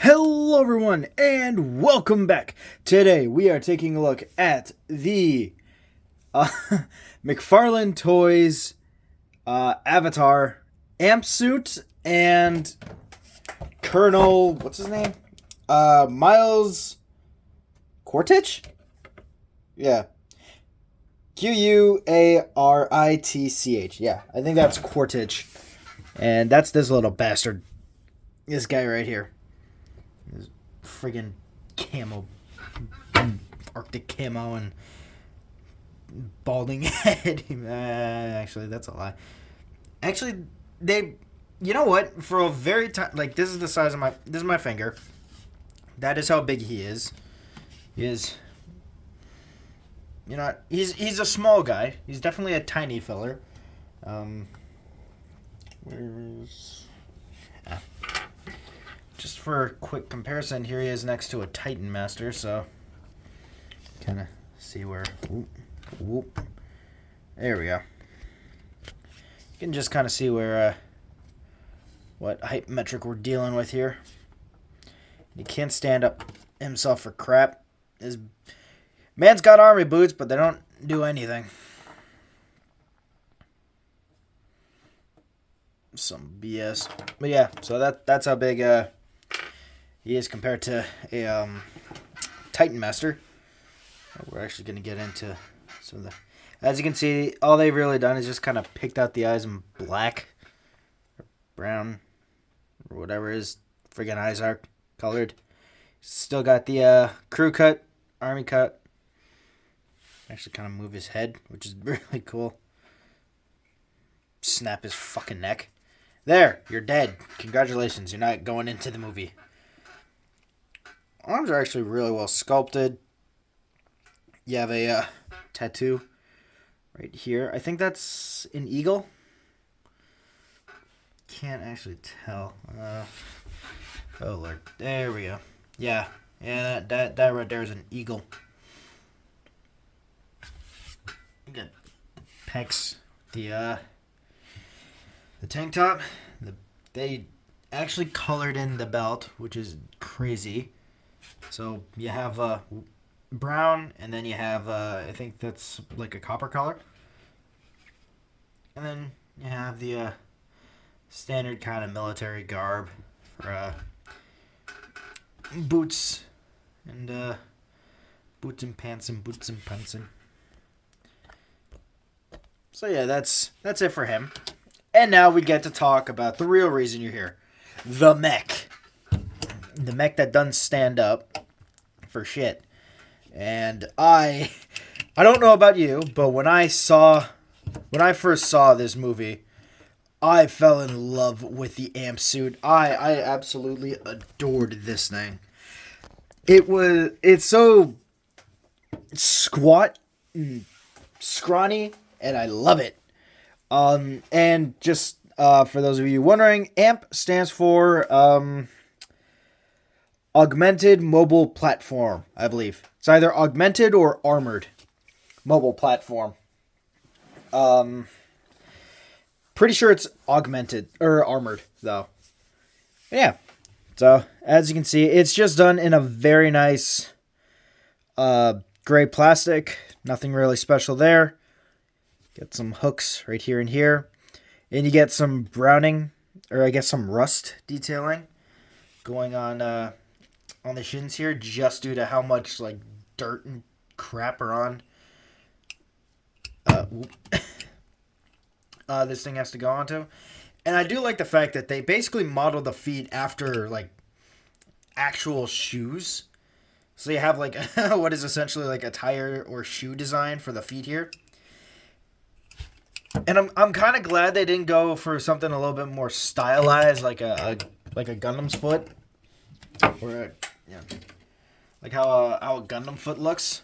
Hello everyone and welcome back. Today we are taking a look at the uh, McFarlane Toys Avatar amp suit and Colonel, what's his name? Miles Quartich? Yeah. Quaritch. Yeah, I think that's Quartich. And that's this little bastard. This guy right here. His friggin' camo, Arctic camo, and balding head. Actually, that's a lie. Actually, you know what? For a very time, like this is the size of this is my finger. That is how big he is. He is, he's a small guy. He's definitely a tiny filler. Where's Just for a quick comparison, here he is next to a Titan Master, so kind of see where. Whoop. There we go. You can just kind of see where what height metric we're dealing with here. He can't stand up himself for crap. His man's got army boots, but they don't do anything. Some BS. But yeah, so that's how big he is compared to a Titan Master. We're actually going to get into some of the... As you can see, all they've really done is just kind of picked out the eyes in black or brown or whatever his friggin' eyes are colored. Still got the crew cut, army cut. Actually kind of move his head, which is really cool. Snap his fucking neck. There, you're dead. Congratulations, you're not going into the movie. Arms are actually really well sculpted. You have a tattoo right here. I think that's an eagle. Can't actually tell. Oh Lord, there we go. Yeah, that right there is an eagle. You got pecs. The tank top. They actually colored in the belt, which is crazy. So you have brown, and then you have I think that's like a copper color, and then you have the standard kind of military garb for boots and boots and pants and boots and pants. So yeah, that's it for him. And now we get to talk about the real reason you're here, the mech. The mech that doesn't stand up for shit. And I don't know about you, but when I first saw this movie, I fell in love with the amp suit. I absolutely adored this thing. It's so squat and scrawny, and I love it. And just for those of you wondering, AMP stands for Augmented Mobile Platform, I believe. It's either augmented or armored mobile platform. Pretty sure it's augmented or armored though. But yeah. So as you can see, it's just done in a very nice gray plastic. Nothing really special there. Get some hooks right here and here. And you get some browning, or I guess some rust detailing going on the shins here, just due to how much like dirt and crap are on this thing has to go onto. And I do like the fact that they basically model the feet after like actual shoes. So you have like what is essentially like a tire or shoe design for the feet here. And I'm kind of glad they didn't go for something a little bit more stylized, like a Gundam's foot, or like how a Gundam foot looks.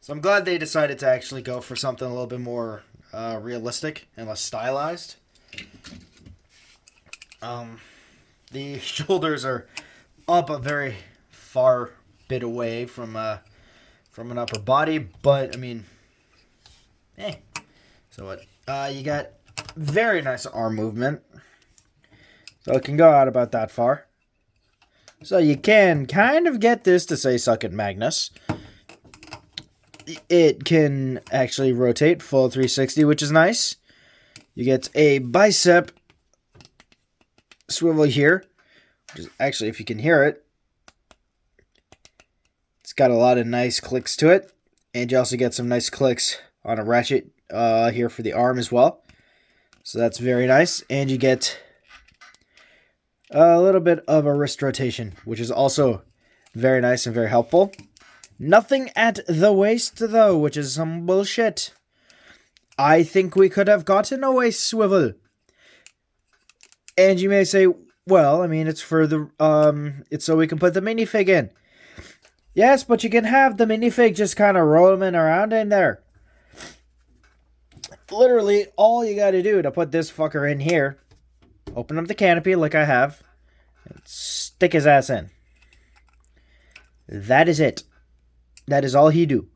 So I'm glad they decided to actually go for something a little bit more realistic and less stylized. The shoulders are up a very far bit away from an upper body, but I mean, So what? You got very nice arm movement. So it can go out about that far. So you can kind of get this to say suck it Magnus. It can actually rotate full 360, which is nice. You get a bicep swivel here. Which is actually, if you can hear it, it's got a lot of nice clicks to it. And you also get some nice clicks on a ratchet here for the arm as well. So that's very nice. And you get a little bit of a wrist rotation, which is also very nice and very helpful. Nothing at the waist, though, which is some bullshit. I think we could have gotten a waist swivel. And you may say, well, I mean, it's for the, it's so we can put the minifig in. Yes, but you can have the minifig just kind of rolling around in there. Literally, all you got to do to put this fucker in here, open up the canopy like I have, and stick his ass in. That is it. That is all he do.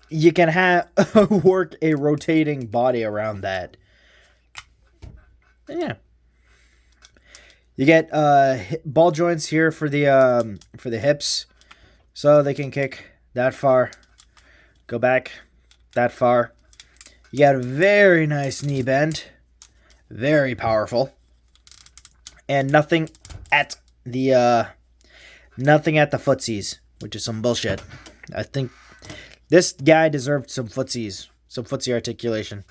You can have work a rotating body around that. Yeah. You get ball joints here for the hips, so they can kick that far, go back that far. You got a very nice knee bend, very powerful, and nothing at the footsies, which is some bullshit. I think this guy deserved some footsies, some footsie articulation.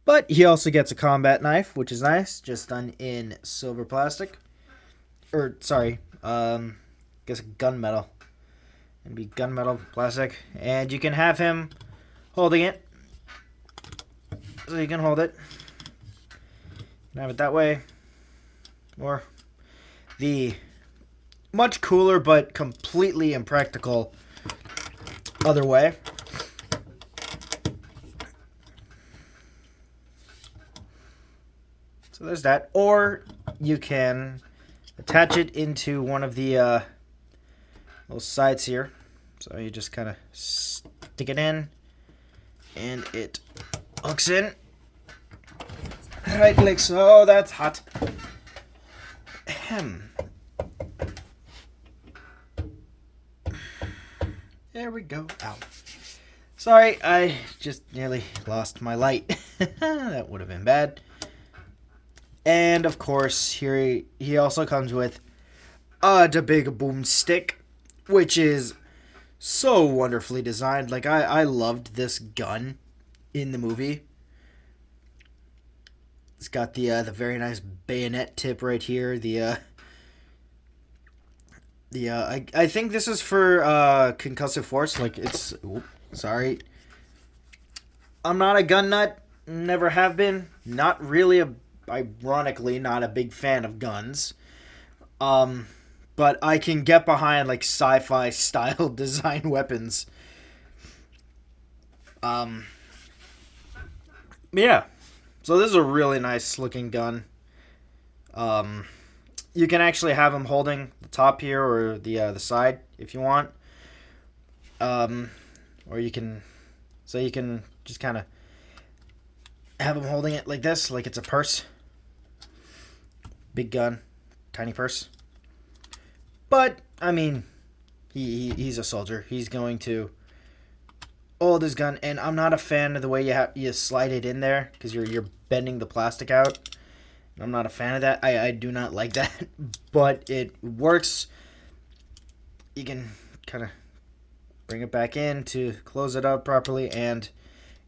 But he also gets a combat knife, which is nice, just done in silver plastic. Or, sorry, I guess gunmetal. It'd be gunmetal plastic. And you can have him holding it. So you can hold it. You can have it that way. Or the much cooler but completely impractical other way. So there's that. Or you can attach it into one of the little sides here. So you just kind of stick it in and it hooks in. Right like so. Oh, that's hot. Ahem. There we go. Ow. Sorry, I just nearly lost my light. That would have been bad. And of course, here he also comes with the big boomstick, which is so wonderfully designed. Like I loved this gun in the movie. It's got the very nice bayonet tip right here. I think this is for concussive force. Like it's sorry. I'm not a gun nut. Never have been. Not really ironically not a big fan of guns. But I can get behind like sci-fi style design weapons. Yeah. So this is a really nice looking gun. You can actually have him holding the top here or the side if you want. Or you can just kind of have him holding it like this, like it's a purse. Big gun, tiny purse. But I mean, he's a soldier. He's going to hold his gun, and I'm not a fan of the way you slide it in there because you're bending the plastic out. I'm not a fan of that. I do not like that, but it works. You can kind of bring it back in to close it up properly, and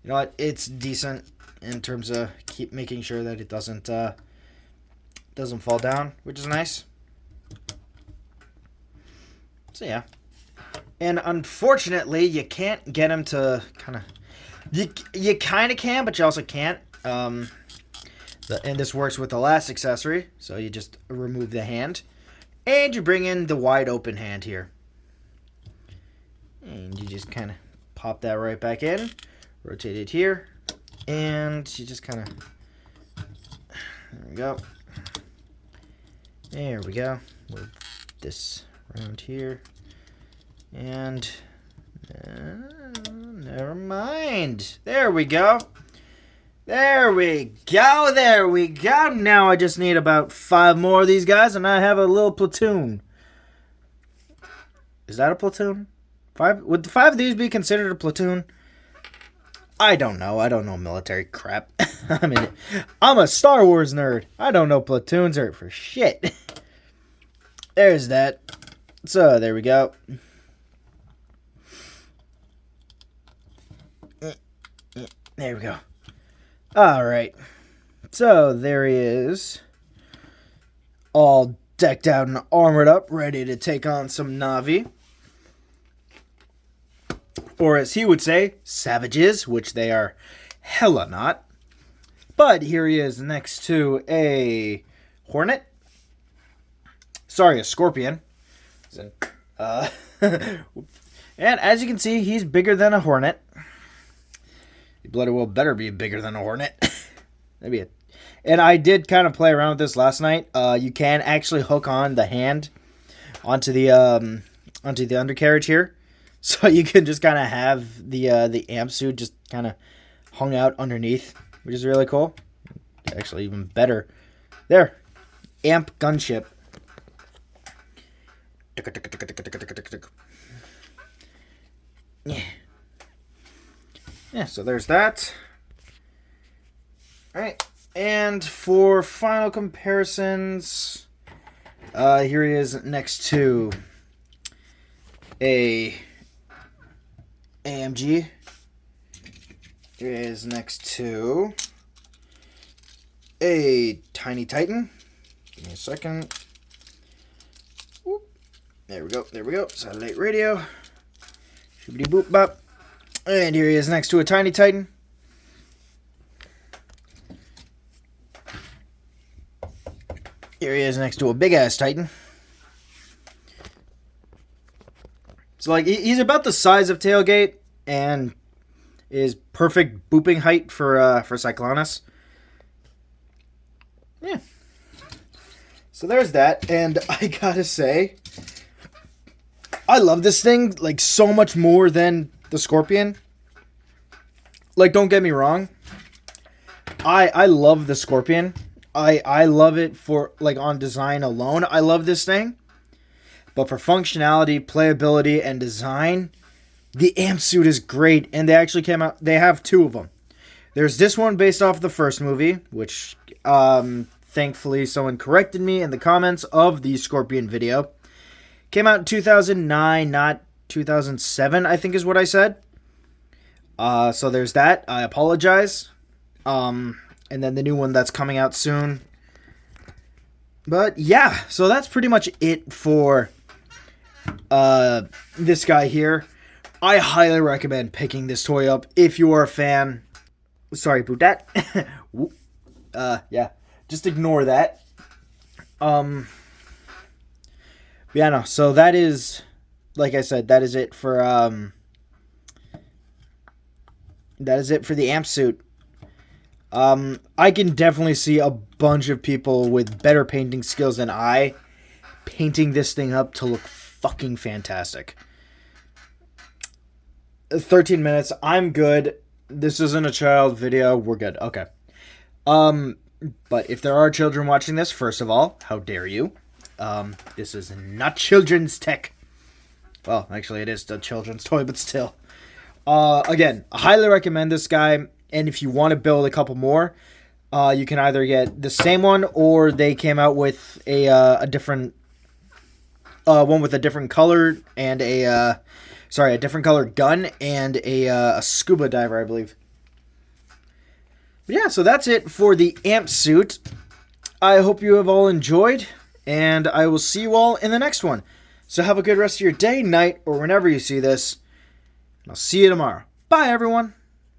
you know what? It's decent in terms of keep making sure that it doesn't fall down, which is nice. So yeah. And unfortunately, you can't get him to kind of... You kind of can, but you also can't. And this works with the last accessory. So you just remove the hand. And you bring in the wide open hand here. And you just kind of pop that right back in. Rotate it here. And you just kind of... There we go. There we go. Move this around here. And never mind. There we go. There we go. There we go. Now I just need about 5 more of these guys, and I have a little platoon. Is that a platoon? 5? Would 5 of these be considered a platoon? I don't know. I don't know military crap. I mean, I'm a Star Wars nerd. I don't know platoons are for shit. There's that. So, there we go. There we go. Alright. So, there he is. All decked out and armored up, ready to take on some Na'vi. Or as he would say, savages, which they are hella not. But here he is next to a Hornet. Sorry, a Scorpion. And as you can see, he's bigger than a Hornet. He bloody well better be bigger than a Hornet. That'd be it. And I did kind of play around with this last night. You can actually hook on the hand onto the undercarriage here. So you can just kind of have the amp suit just kind of hung out underneath, which is really cool. Actually, even better. There. Amp gunship. Yeah, so there's that. Alright. And for final comparisons, here he is next to a AMG. Here he is next to a Tiny Titan. Give me a second. Whoop. There we go. There we go. Satellite radio. Shoobity boop bop. And here he is next to a Tiny Titan. Here he is next to a big-ass Titan. So, like, he's about the size of Tailgate and is perfect booping height for Cyclonus. Yeah. So there's that, and I gotta say, I love this thing, like, so much more than the Scorpion. Like, don't get me wrong. I love the Scorpion. I love it for, like, on design alone. I love this thing. But for functionality, playability, and design, the amp suit is great. And they actually came out, they have 2 of them. There's this one based off the first movie, which, thankfully someone corrected me in the comments of the Scorpion video. Came out in 2009, not 2007, I think is what I said. So there's that. I apologize. And then the new one that's coming out soon. But yeah, so that's pretty much it for this guy here. I highly recommend picking this toy up if you are a fan. Sorry about that. Yeah, just ignore that. Yeah, no, so that is, like I said, that is it for the amp suit. I can definitely see a bunch of people with better painting skills than I painting this thing up to look fucking fantastic. 13 minutes. I'm good. This isn't a child video. We're good. Okay. But if there are children watching this, first of all, how dare you? This is not children's tech. Well, actually it is a children's toy, but still. Again, I highly recommend this guy. And if you want to build a couple more, you can either get the same one, or they came out with a different one with a different color and a different color gun and a scuba diver, I believe. But yeah, so that's it for the amp suit. I hope you have all enjoyed, and I will see you all in the next one. So have a good rest of your day, night, or whenever you see this. I'll see you tomorrow. Bye, everyone.